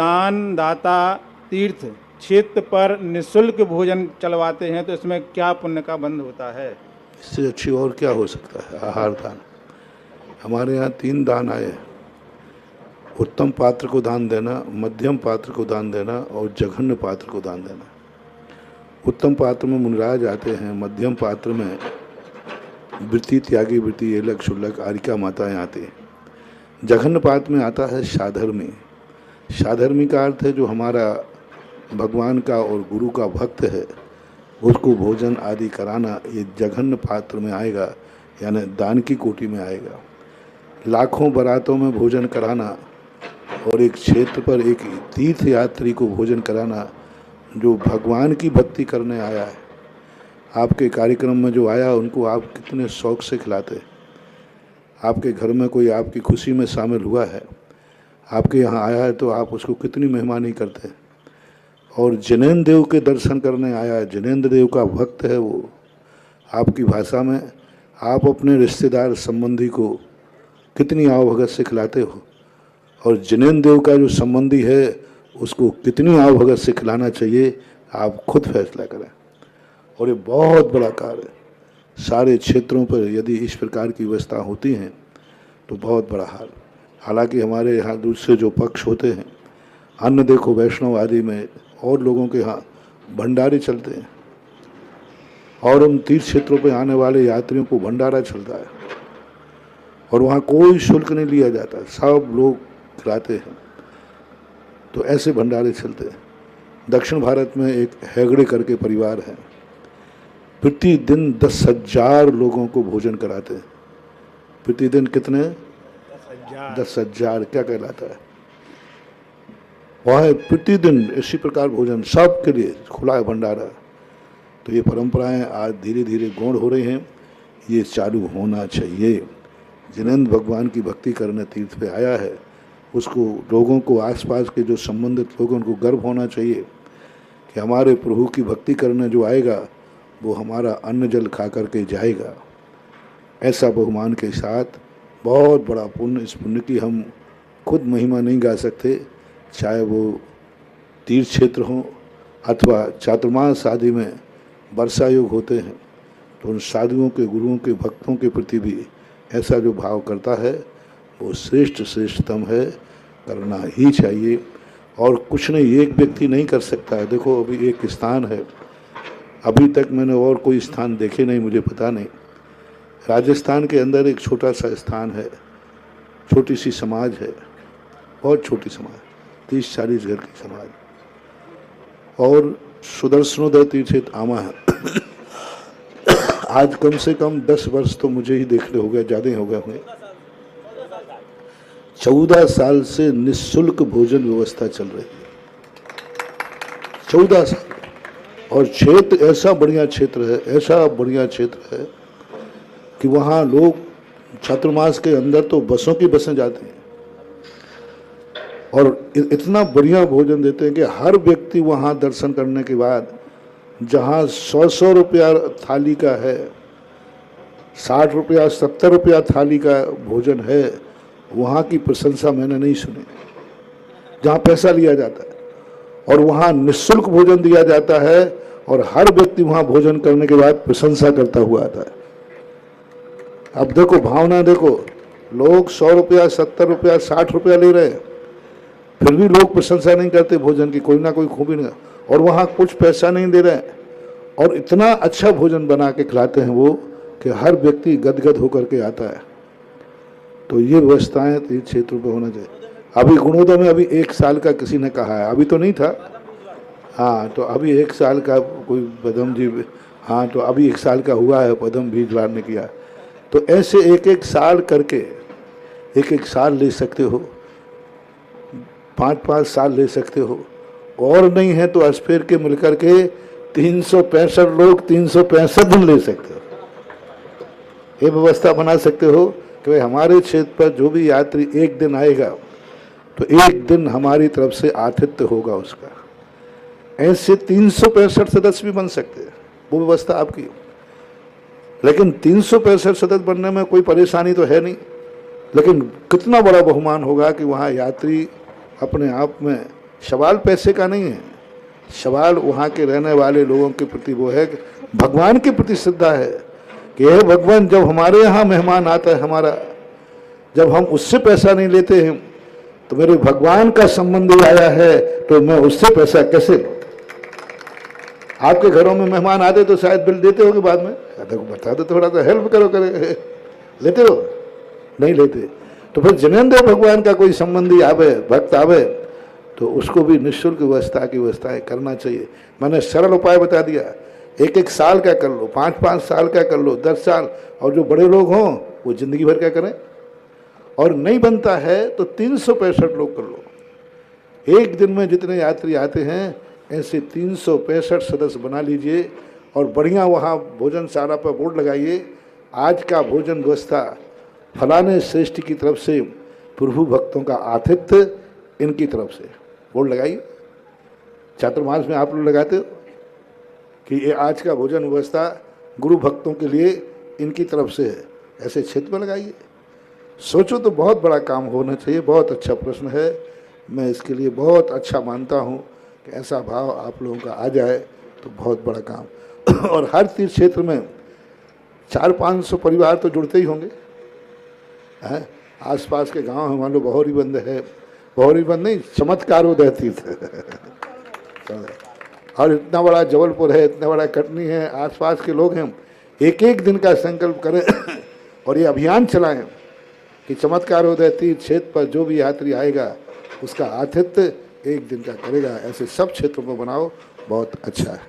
दानदाता तीर्थ क्षेत्र पर निःशुल्क भोजन चलवाते हैं तो इसमें क्या पुण्य का बंध होता है? इससे अच्छी और क्या हो सकता है? आहार दान। हमारे यहाँ 3 दान आए: उत्तम पात्र को दान देना, मध्यम पात्र को दान देना और जघन्य पात्र को दान देना। उत्तम पात्र में मुनिराज आते हैं, मध्यम पात्र में वृत्ति, त्यागी वृत्ति, एलक शुल्लक, आरिका माताएँ आती हैं। जघन्य पात्र में आता है साधर्मी। साधर्मी का अर्थ है जो हमारा भगवान का और गुरु का भक्त है, उसको भोजन आदि कराना, ये जघन्य पात्र में आएगा, यानी दान की कोटि में आएगा। लाखों बारातों में भोजन कराना और एक क्षेत्र पर एक तीर्थ यात्री को भोजन कराना जो भगवान की भक्ति करने आया है। आपके कार्यक्रम में जो आया उनको आप कितने शौक़ से खिलाते। आपके घर में कोई आपकी खुशी में शामिल हुआ है, आपके यहाँ आया है, तो आप उसको कितनी मेहमानी करते हैं। और जिनेंद्र देव के दर्शन करने आया है, जिनेंद्र देव का भक्त है वो, आपकी भाषा में आप अपने रिश्तेदार संबंधी को कितनी आवभगत से खिलाते हो, और जिनेंद्र देव का जो संबंधी है उसको कितनी आवभगत से खिलाना चाहिए, आप खुद फैसला करें। और ये बहुत बड़ा कार्य है। सारे क्षेत्रों पर यदि इस प्रकार की व्यवस्था होती हैं तो बहुत बड़ा हाल। हालांकि हमारे यहाँ दूसरे जो पक्ष होते हैं, अन्य देखो वैष्णव आदि में और लोगों के यहाँ भंडारे चलते हैं और उन तीर्थ क्षेत्रों पर आने वाले यात्रियों को भंडारा चलता है और वहाँ कोई शुल्क नहीं लिया जाता, सब लोग खिलाते हैं। तो ऐसे भंडारे चलते हैं। दक्षिण भारत में एक हेगड़े करके परिवार है, प्रतिदिन 10,000 लोगों को भोजन कराते हैं। प्रतिदिन कितने? 10,000। क्या कहलाता है? वह प्रतिदिन इसी प्रकार भोजन सबके लिए खुला है भंडारा। तो ये परंपराएं आज धीरे धीरे गौण हो रही हैं, ये चालू होना चाहिए। जिनेंद्र भगवान की भक्ति करने तीर्थ पे आया है, उसको लोगों को, आसपास के जो संबंधित लोगों को गर्व होना चाहिए कि हमारे प्रभु की भक्ति करने जो आएगा वो हमारा अन्न जल खा करके जाएगा। ऐसा बहुमान के साथ बहुत बड़ा पुण्य, इस पुण्य की हम खुद महिमा नहीं गा सकते, चाहे वो तीर्थ क्षेत्र हो अथवा चातुर्मास आदि में वर्षा योग होते हैं, तो उन साधुओं के, गुरुओं के, भक्तों के प्रति भी ऐसा जो भाव करता है वो श्रेष्ठतम है, करना ही चाहिए। और कुछ नहीं, एक व्यक्ति नहीं कर सकता है। देखो अभी एक स्थान है, अभी तक मैंने और कोई स्थान देखे नहीं, मुझे पता नहीं। राजस्थान के अंदर एक छोटा सा स्थान है, छोटी सी समाज है, बहुत छोटी समाज, 30-40 घर की समाज, और सुदर्शनोदय तीर्थ आमा है। आज कम से कम 10 वर्ष तो मुझे ही देखने हो गए, ज़्यादा हो गए हुए। 14 साल से निःशुल्क भोजन व्यवस्था चल रही है, 14 साल। और क्षेत्र ऐसा बढ़िया क्षेत्र है, ऐसा बढ़िया क्षेत्र है कि वहाँ लोग चातुर्मास के अंदर तो बसों की बसें जाती हैं और इतना बढ़िया भोजन देते हैं कि हर व्यक्ति वहाँ दर्शन करने के बाद, जहाँ 100 रुपया थाली का है, 60 रुपया 70 रुपया थाली का भोजन है, वहाँ की प्रशंसा मैंने नहीं सुनी। जहाँ पैसा लिया जाता है और वहाँ निःशुल्क भोजन दिया जाता है और हर व्यक्ति वहाँ भोजन करने के बाद प्रशंसा करता हुआ आता है। अब देखो भावना, देखो लोग 100 रुपया 70 रुपया 60 रुपया ले रहे हैं, फिर भी लोग प्रशंसा नहीं करते भोजन की, कोई ना कोई खूबी नहीं। और वहाँ कुछ पैसा नहीं दे रहे हैं और इतना अच्छा भोजन बना के खिलाते हैं वो कि हर व्यक्ति गदगद होकर के आता है। तो ये व्यवस्थाएं तीर्थ क्षेत्रों पर होना चाहिए। अभी गुणोदय में अभी 1 साल का किसी ने कहा है, अभी तो नहीं था, हाँ, तो अभी 1 साल का कोई पदम जी, हाँ, तो अभी 1 साल का हुआ है, पदम भीजवार ने किया। तो ऐसे 1-1 साल करके 1-1 साल ले सकते हो, 5-5 साल ले सकते हो, और नहीं है तो अस्फेर के मिलकर के 365 लोग 365 दिन ले सकते हो। ये व्यवस्था बना सकते हो कि भाई हमारे क्षेत्र पर जो भी यात्री एक दिन आएगा तो एक दिन हमारी तरफ से आतिथ्य होगा उसका। ऐसे 365 सदस्य भी बन सकते हैं, वो व्यवस्था आपकी। लेकिन 365 सदस्य बनने में कोई परेशानी तो है नहीं, लेकिन कितना बड़ा बहुमान होगा कि वहाँ यात्री अपने आप में सवाल पैसे का नहीं है, सवाल वहाँ के रहने वाले लोगों के प्रति वो है कि भगवान के प्रति श्रद्धा है कि हे भगवान, जब हमारे यहाँ मेहमान आता है हमारा, जब हम उससे पैसा नहीं लेते हैं तो मेरे भगवान का संबंध ही आया है, तो मैं उससे पैसा कैसे लूँ। आपके घरों में मेहमान आते तो शायद बिल देते होगे बाद में, बता दो थोड़ा सा हेल्प करो, करे लेते हो, नहीं लेते। तो फिर जिनेंद्र भगवान का कोई संबंधी आवे, भक्त आवे, तो उसको भी निःशुल्क व्यवस्था की व्यवस्थाएं करना चाहिए। मैंने सरल उपाय बता दिया, एक एक साल का कर लो, 5-5 साल का कर लो, 10 साल, और जो बड़े लोग हों वो जिंदगी भर क्या करें, और नहीं बनता है तो 365 लोग कर लो। एक दिन में जितने यात्री आते हैं ऐसे 365 सदस्य बना लीजिए, और बढ़िया वहाँ भोजनशाला पर बोर्ड लगाइए, आज का भोजन व्यवस्था फलाने श्रेष्ठ की तरफ से, प्रभु भक्तों का आतिथ्य इनकी तरफ से, बोर्ड लगाइए। चातुर्मास में आप लोग लगाते हो कि ये आज का भोजन व्यवस्था गुरु भक्तों के लिए इनकी तरफ से है, ऐसे क्षेत्र में लगाइए। सोचो तो बहुत बड़ा काम होना चाहिए। बहुत अच्छा प्रश्न है, मैं इसके लिए बहुत अच्छा मानता हूँ कि ऐसा भाव आप लोगों का आ जाए तो बहुत बड़ा काम। और हर तीर्थ क्षेत्र में 400-500 परिवार तो जुड़ते ही होंगे हैं। आसपास के गांव मान लो बहोरीबंद है, बहोरीबंद नहीं, चमत्कारोदय तीर्थ और इतना बड़ा जबलपुर है, इतना बड़ा कटनी है, आसपास के लोग हैं, एक एक दिन का संकल्प करें और ये अभियान चलाएं कि चमत्कारोदय तीर्थ क्षेत्र पर जो भी यात्री आएगा उसका आतिथ्य एक दिन का करेगा। ऐसे सब क्षेत्रों में बनाओ, बहुत अच्छा है।